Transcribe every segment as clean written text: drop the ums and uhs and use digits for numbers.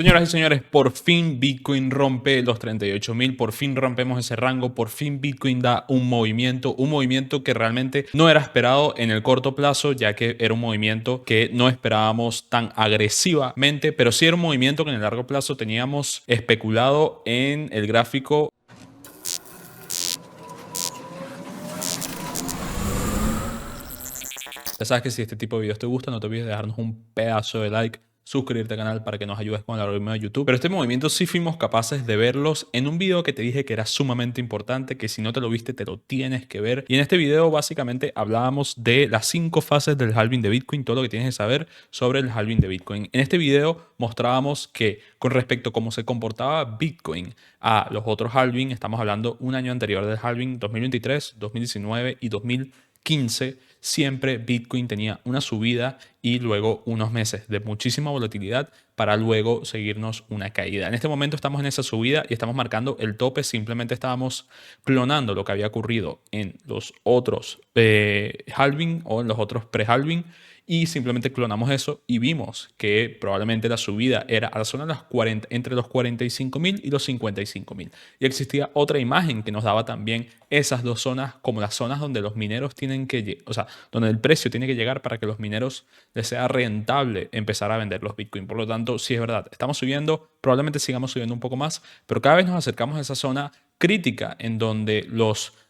Señoras y señores, por fin Bitcoin rompe los 38.000, por fin rompemos ese rango, por fin Bitcoin da un movimiento que realmente no era esperado en el corto plazo, ya que era un movimiento que no esperábamos tan agresivamente, pero sí era un movimiento que en el largo plazo teníamos especulado en el gráfico. Ya sabes que si este tipo de videos te gusta, no te olvides de dejarnos un pedazo de like, suscribirte al canal para que nos ayudes con el algoritmo de YouTube. Pero este movimiento sí fuimos capaces de verlos en un video que te dije que era sumamente importante, que si no te lo viste te lo tienes que ver. Y en este video básicamente hablábamos de las 5 fases del halving de Bitcoin, todo lo que tienes que saber sobre el halving de Bitcoin. En este video mostrábamos que con respecto a cómo se comportaba Bitcoin a los otros halving, estamos hablando un año anterior del halving, 2023, 2019 y 2015, siempre Bitcoin tenía una subida y luego unos meses de muchísima volatilidad para luego seguirnos una caída. En este momento estamos en esa subida y estamos marcando el tope. Simplemente estábamos clonando lo que había ocurrido en los otros halving o en los otros pre-halving, y simplemente clonamos eso y vimos que probablemente la subida era a la zona de las 40, entre los 45.000 y los 55.000. Y existía otra imagen que nos daba también esas dos zonas como las zonas donde los mineros tienen que, o sea, donde el precio tiene que llegar para que los mineros les sea rentable empezar a vender los Bitcoin. Por lo tanto, sí es verdad, estamos subiendo, probablemente sigamos subiendo un poco más, pero cada vez nos acercamos a esa zona crítica en donde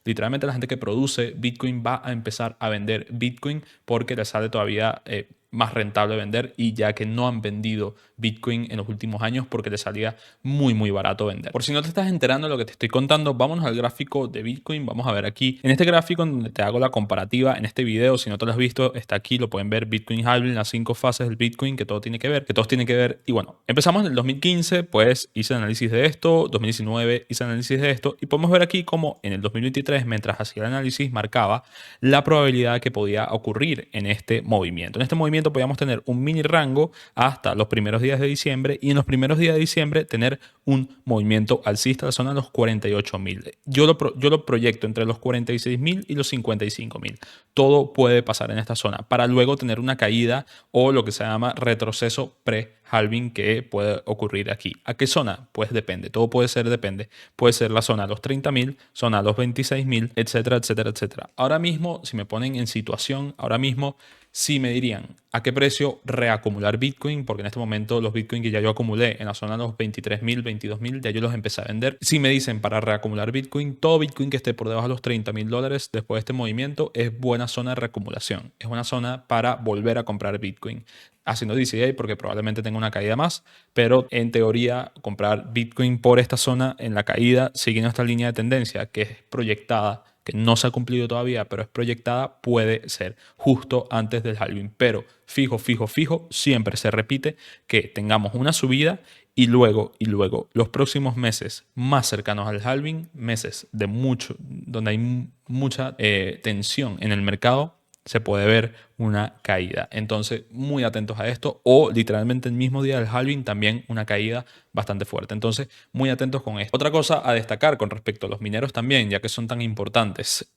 literalmente la gente que produce Bitcoin va a empezar a vender Bitcoin porque les sale todavía más rentable vender, y ya que no han vendido Bitcoin en los últimos años porque les salía muy barato vender. Por si no te estás enterando de lo que te estoy contando, vámonos al gráfico de Bitcoin. Vamos a ver aquí en este gráfico en donde te hago la comparativa en este video. Si no te lo has visto, está aquí, lo pueden ver, Bitcoin halving, las 5 fases del Bitcoin, que todo tiene que ver, que todos tienen que ver. Y bueno, empezamos en el 2015, pues hice análisis de esto, 2019 hice análisis de esto, y podemos ver aquí como en el 2023, mientras hacía el análisis, marcaba la probabilidad que podía ocurrir en este movimiento. En este movimiento podíamos tener un mini rango hasta los primeros días de diciembre, y en los primeros días de diciembre tener un movimiento alcista a la zona de los 48.000. Yo lo proyecto entre los 46.000 y los 55.000. Todo puede pasar en esta zona para luego tener una caída o lo que se llama retroceso pre-halving que puede ocurrir aquí. ¿A qué zona? Pues depende, todo puede ser depende. Puede ser la zona de los 30.000, zona de los 26.000, etcétera, etcétera, etcétera. Ahora mismo, si me ponen en situación, ahora mismo sí me dirían a qué precio reacumular Bitcoin, porque en este momento los Bitcoin que ya yo acumulé en la zona de los 23.000, 22.000, ya yo los empecé a vender. Si me dicen para reacumular Bitcoin, todo Bitcoin que esté por debajo de los $30.000 después de este movimiento es buena zona de reacumulación. Es buena zona para volver a comprar Bitcoin. Haciendo DCA porque probablemente tenga una caída más, pero en teoría comprar Bitcoin por esta zona en la caída, siguiendo esta línea de tendencia que es proyectada, que no se ha cumplido todavía, pero es proyectada, puede ser justo antes del halving. Pero fijo, siempre se repite que tengamos una subida y luego los próximos meses más cercanos al halving, meses de mucho, donde hay mucha tensión en el mercado, se puede ver una caída. Entonces, muy atentos a esto, o literalmente el mismo día del halving también una caída bastante fuerte. Entonces, muy atentos con esto. Otra cosa a destacar con respecto a los mineros también, ya que son tan importantes.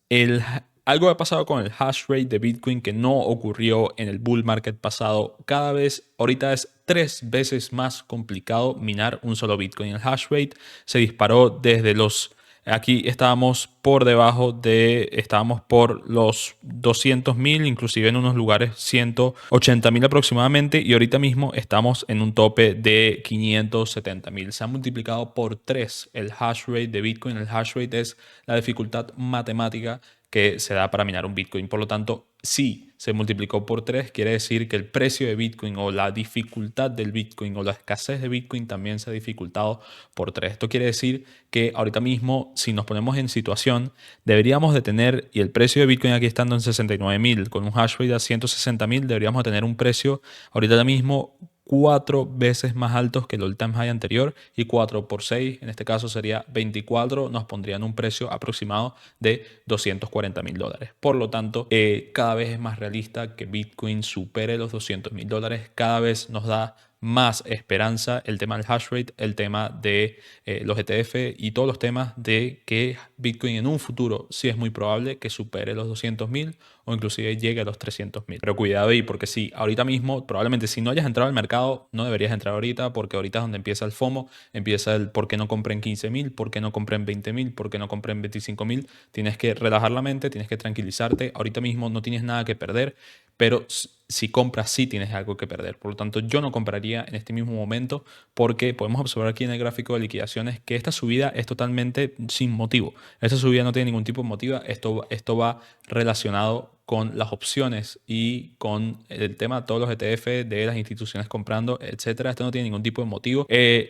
Algo ha pasado con el hash rate de Bitcoin que no ocurrió en el bull market pasado. Cada vez, ahorita es 3 veces más complicado minar un solo Bitcoin. El hash rate se disparó desde los... Aquí estábamos por debajo estábamos por los 200.000, inclusive en unos lugares 180.000 aproximadamente, y ahorita mismo estamos en un tope de 570.000. Se ha multiplicado por 3 el hash rate de Bitcoin. El hash rate es la dificultad matemática que se da para minar un Bitcoin. Por lo tanto, si se multiplicó por 3, quiere decir que el precio de Bitcoin o la dificultad del Bitcoin o la escasez de Bitcoin también se ha dificultado por 3. Esto quiere decir que ahorita mismo, si nos ponemos en situación, deberíamos de tener, y el precio de Bitcoin aquí estando en 69.000, con un hash rate a 160.000, deberíamos de tener un precio ahorita mismo 4 veces más altos que el all-time high anterior, y 4 por 6, en este caso sería 24, nos pondrían un precio aproximado de $240.000. Por lo tanto, cada vez es más realista que Bitcoin supere los $200.000. Cada vez nos da más esperanza el tema del hash rate, el tema de los ETF y todos los temas de que Bitcoin en un futuro sí es muy probable que supere los 200.000 o inclusive llegue a los 300.000. Pero cuidado ahí, porque sí, ahorita mismo, probablemente si no hayas entrado al mercado, no deberías entrar ahorita, porque ahorita es donde empieza el FOMO, empieza el por qué no compré en 15.000, por qué no compré en 20.000, por qué no compré en 25.000. Tienes que relajar la mente, tienes que tranquilizarte. Ahorita mismo no tienes nada que perder, pero si compras sí tienes algo que perder. Por lo tanto, yo no compraría en este mismo momento, porque podemos observar aquí en el gráfico de liquidaciones que esta subida es totalmente sin motivo. Esta subida no tiene ningún tipo de motivo. Esto va relacionado con las opciones y con el tema de todos los ETF de las instituciones comprando, etcétera. Esto no tiene ningún tipo de motivo.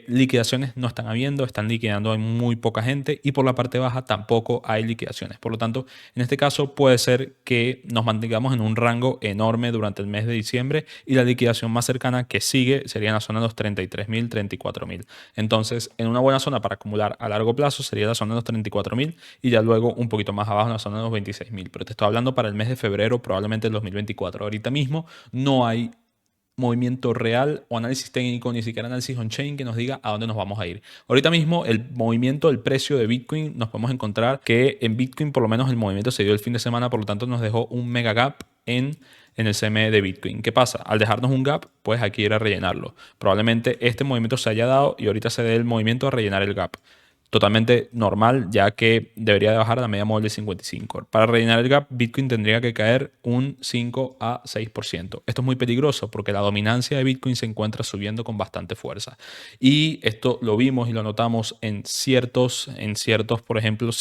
Liquidaciones no están habiendo, están liquidando, hay muy poca gente, y por la parte baja tampoco hay liquidaciones. Por lo tanto, en este caso puede ser que nos mantengamos en un rango enorme durante el mes de diciembre, y la liquidación más cercana que sigue sería en la zona de los 33.000, 34.000. Entonces, en una buena zona para acumular a largo plazo sería la zona de los 34.000, y ya luego un poquito más abajo en la zona de los 26.000. Pero te estoy hablando para el mes de febrero, probablemente el 2024. Ahorita mismo no hay movimiento real o análisis técnico, ni siquiera análisis on-chain que nos diga a dónde nos vamos a ir. Ahorita mismo el movimiento del precio de Bitcoin, nos podemos encontrar que en Bitcoin por lo menos el movimiento se dio el fin de semana, por lo tanto nos dejó un mega gap en el CME de Bitcoin. ¿Qué pasa? Al dejarnos un gap, pues hay que ir a rellenarlo. Probablemente este movimiento se haya dado y ahorita se dé el movimiento a rellenar el gap. Totalmente normal, ya que debería de bajar a la media móvil de 55. Para rellenar el gap, Bitcoin tendría que caer un 5 a 6%. Esto es muy peligroso porque la dominancia de Bitcoin se encuentra subiendo con bastante fuerza. Y esto lo vimos y lo notamos en ciertos por ejemplo,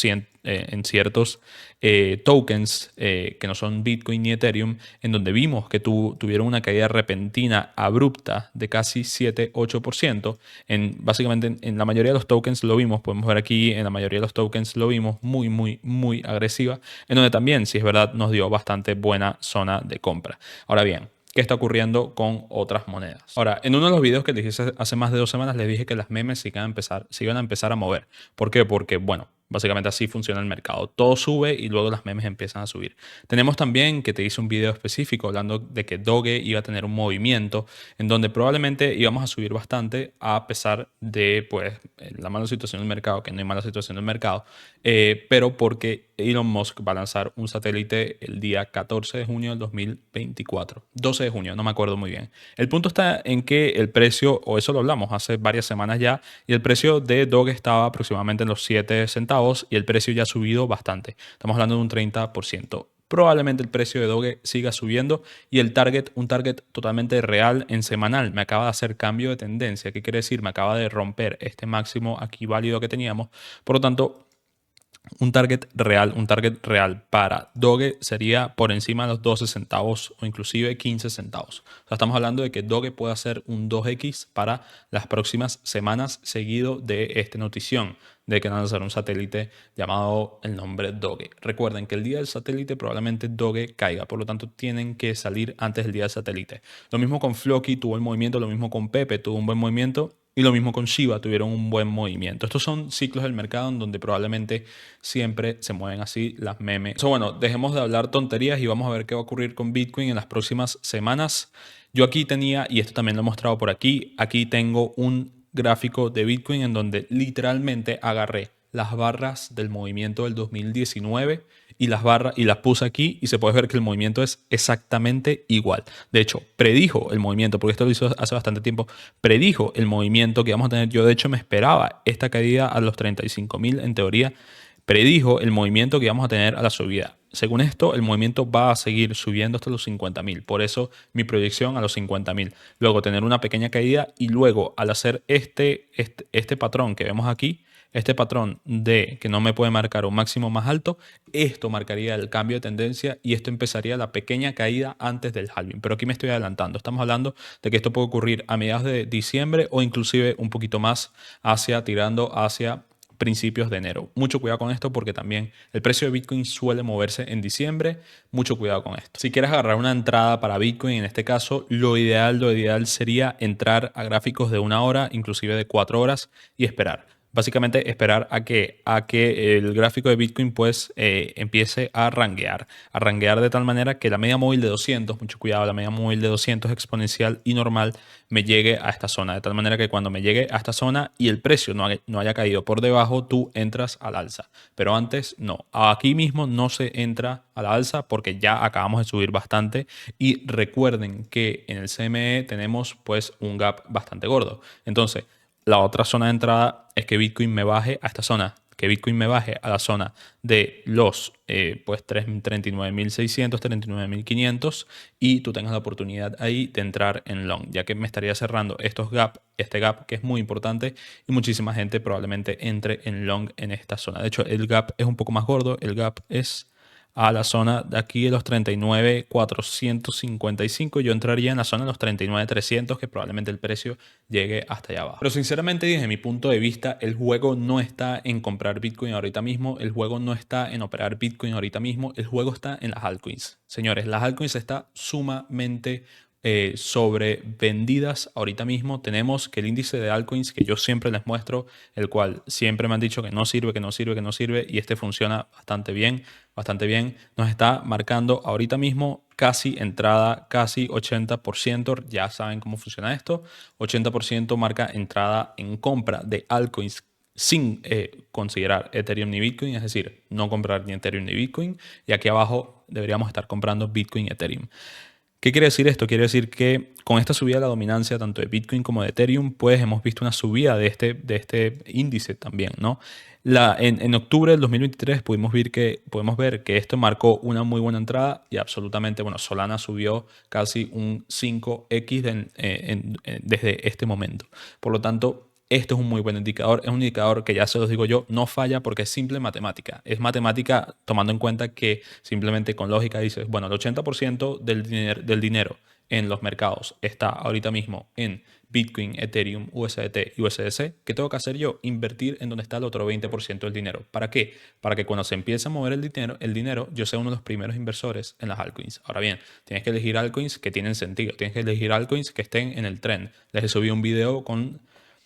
en ciertos tokens que no son Bitcoin ni Ethereum, en donde vimos que tuvieron una caída repentina, abrupta, de casi 7-8%. Básicamente en la mayoría de los tokens lo vimos, podemos ver aquí, en la mayoría de los tokens lo vimos muy, muy, muy agresiva, en donde también, si es verdad, nos dio bastante buena zona de compra. Ahora bien, ¿qué está ocurriendo con otras monedas? Ahora, en uno de los videos que les hice hace más de 2 semanas, les dije que las memes se iban a empezar a mover. ¿Por qué? Porque, bueno, básicamente así funciona el mercado. Todo sube y luego las memes empiezan a subir. Tenemos también que te hice un video específico hablando de que Doge iba a tener un movimiento en donde probablemente íbamos a subir bastante, a pesar de pues la mala situación del mercado, que no hay mala situación del mercado, pero porque Elon Musk va a lanzar un satélite el día 14 de junio del 2024. 12 de junio, no me acuerdo muy bien. El punto está en que el precio, o eso lo hablamos hace varias semanas ya, y el precio de Doge estaba aproximadamente en los 7 centavos y el precio ya ha subido bastante. Estamos hablando de un 30%. Probablemente el precio de Doge siga subiendo, y el target, un target totalmente real en semanal, me acaba de hacer cambio de tendencia. ¿Qué quiere decir? Me acaba de romper este máximo aquí válido que teníamos. Por lo tanto, un target real para Doge sería por encima de los 12 centavos o inclusive 15 centavos. O sea, estamos hablando de que Doge puede hacer un 2x para las próximas semanas, seguido de esta notición de que van a lanzar un satélite llamado el nombre Doge. Recuerden que el día del satélite probablemente Doge caiga, por lo tanto tienen que salir antes del día del satélite. Lo mismo con Floki, tuvo el movimiento, lo mismo con Pepe, tuvo un buen movimiento. Y lo mismo con Shiba, tuvieron un buen movimiento. Estos son ciclos del mercado en donde probablemente siempre se mueven así las memes. Entonces, bueno, dejemos de hablar tonterías y vamos a ver qué va a ocurrir con Bitcoin en las próximas semanas. Yo aquí tenía, y esto también lo he mostrado por aquí tengo un gráfico de Bitcoin en donde literalmente agarré las barras del movimiento del 2019 y las puse aquí, y se puede ver que el movimiento es exactamente igual. De hecho, predijo el movimiento, porque esto lo hizo hace bastante tiempo, predijo el movimiento que vamos a tener. Yo de hecho me esperaba esta caída a los 35.000 en teoría. Predijo el movimiento que íbamos a tener a la subida. Según esto, el movimiento va a seguir subiendo hasta los 50.000. Por eso mi proyección a los 50.000. Luego tener una pequeña caída, y luego al hacer este patrón que vemos aquí, este patrón de que no me puede marcar un máximo más alto, esto marcaría el cambio de tendencia, y esto empezaría la pequeña caída antes del halving. Pero aquí me estoy adelantando. Estamos hablando de que esto puede ocurrir a mediados de diciembre o inclusive un poquito más tirando hacia principios de enero. Mucho cuidado con esto, porque también el precio de Bitcoin suele moverse en diciembre. Mucho cuidado con esto. Si quieres agarrar una entrada para Bitcoin, en este caso, lo ideal sería entrar a gráficos de 1 hora, inclusive de 4 horas, y esperar. Básicamente esperar a que el gráfico de Bitcoin pues empiece a ranguear de tal manera que la media móvil de 200, mucho cuidado, la media móvil de 200 exponencial y normal me llegue a esta zona, de tal manera que cuando me llegue a esta zona y el precio no haya caído por debajo, tú entras al alza. Pero antes no, aquí mismo no se entra a la alza porque ya acabamos de subir bastante y recuerden que en el CME tenemos pues un gap bastante gordo. Entonces, la otra zona de entrada es que Bitcoin me baje a esta zona, que Bitcoin me baje a la zona de los pues 39.600, 39.500 y tú tengas la oportunidad ahí de entrar en long, ya que me estaría cerrando este gap que es muy importante y muchísima gente probablemente entre en long en esta zona. De hecho, el gap es un poco más gordo, el gap es a la zona de aquí de los 39.455. Yo entraría en la zona de los 39.300, que probablemente el precio llegue hasta allá abajo. Pero sinceramente, desde mi punto de vista, el juego no está en comprar Bitcoin ahorita mismo, el juego no está en operar Bitcoin ahorita mismo, el juego está en las altcoins. Señores, las altcoins está sumamente sobrevendidas ahorita mismo. Tenemos que el índice de altcoins que yo siempre les muestro, el cual siempre me han dicho que no sirve, que no sirve, que no sirve, y este funciona bastante bien, nos está marcando ahorita mismo casi entrada, casi 80%, ya saben cómo funciona esto, 80% marca entrada en compra de altcoins sin considerar Ethereum ni Bitcoin, es decir, no comprar ni Ethereum ni Bitcoin, y aquí abajo deberíamos estar comprando Bitcoin y Ethereum. ¿Qué quiere decir esto? Quiere decir que con esta subida de la dominancia tanto de Bitcoin como de Ethereum, pues hemos visto una subida de este índice también, ¿no? En octubre del 2023 podemos ver que esto marcó una muy buena entrada y absolutamente, bueno, Solana subió casi un 5x desde este momento. Por lo tanto, esto es un muy buen indicador. Es un indicador que ya se los digo yo, no falla porque es simple matemática. Es matemática tomando en cuenta que simplemente con lógica dices, bueno, el 80% del dinero en los mercados está ahorita mismo en Bitcoin, Ethereum, USDT y USDC. ¿Qué tengo que hacer yo? Invertir en donde está el otro 20% del dinero. ¿Para qué? Para que cuando se empiece a mover el dinero, yo sea uno de los primeros inversores en las altcoins. Ahora bien, tienes que elegir altcoins que tienen sentido. Tienes que elegir altcoins que estén en el trend. Les subí un video con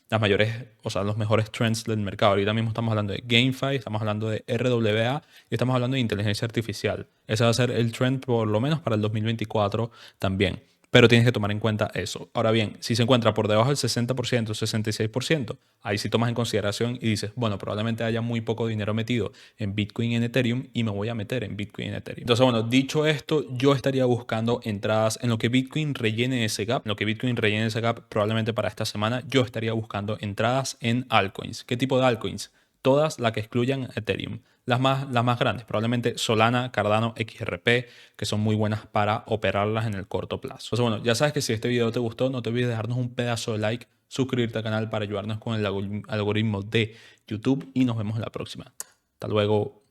las mayores, o sea, los mejores trends del mercado. Ahorita mismo estamos hablando de GameFi, estamos hablando de RWA y estamos hablando de inteligencia artificial. Ese va a ser el trend por lo menos para el 2024 también. Pero tienes que tomar en cuenta eso. Ahora bien, si se encuentra por debajo del 60%, 66%, ahí sí tomas en consideración y dices, bueno, probablemente haya muy poco dinero metido en Bitcoin y en Ethereum y me voy a meter en Bitcoin y en Ethereum. Entonces, bueno, dicho esto, yo estaría buscando entradas en lo que Bitcoin rellene ese gap. En lo que Bitcoin rellene ese gap, probablemente para esta semana, yo estaría buscando entradas en altcoins. ¿Qué tipo de altcoins? Todas las que excluyan Ethereum. Las más grandes, probablemente Solana, Cardano, XRP, que son muy buenas para operarlas en el corto plazo. Entonces, bueno, ya sabes que si este video te gustó, no te olvides de dejarnos un pedazo de like, suscribirte al canal para ayudarnos con el algoritmo de YouTube y nos vemos en la próxima. Hasta luego.